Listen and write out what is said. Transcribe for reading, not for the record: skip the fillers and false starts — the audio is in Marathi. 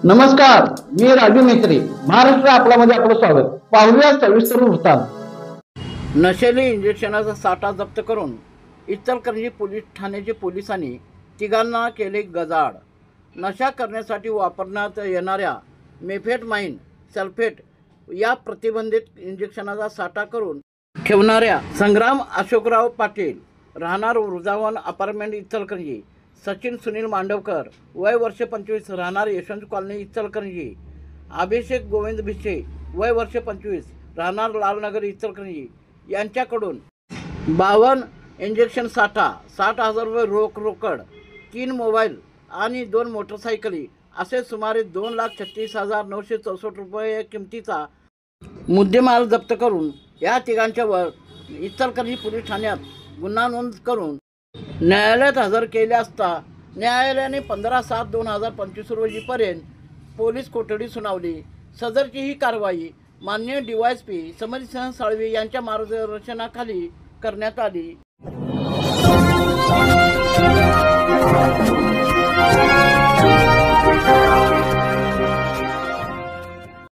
नमस्कार, मी राजू मेत्री. महाराष्ट्र आपल्यामध्ये आपलं स्वागत. पाहूया सविस्तर वृत्तांत. नशेली इंजेक्शनाचा साठा जप्त करून इचलकरंजी पोलीस ठाण्याचे पोलिसांनी तिघांना केले गजाआड. नशा करण्यासाठी वापरण्यात येणाऱ्या मेफेटमाइन सल्फेट या प्रतिबंधित इंजेक्शनाचा साठा करून ठेवणाऱ्या संग्राम अशोकराव पाटील, राहणार वृंदावन अपार्टमेंट इचलकरंजी, सचिन सुनील मांडवकर, वय वर्ष 25, राहणार यशवंत कॉलनी इचलकरंजी, अभिषेक गोविंद भिसे, वय वर्ष 25, राहणार लालनगर इचलकरंजी यांच्याकडून 52 इंजेक्शन साठा, 60,000 रुपये रोकड, 3 मोबाईल आणि 2 मोटरसायकली असे सुमारे 2,36,964 रुपये किमतीचा मुद्देमाल जप्त करून या तिघांच्यावर इचलकरंजी पोलीस ठाण्यात गुन्हा नोंद करून न्यायालयात हजर केले असता न्यायालयाने 15/7/2025 रोजीपर्यंत पोलीस कोठडी सुनावली. सदरची ही कारवाई माननीय DYSP समरसिंह साळवी यांच्या मार्गदर्शनाखाली करण्यात आली.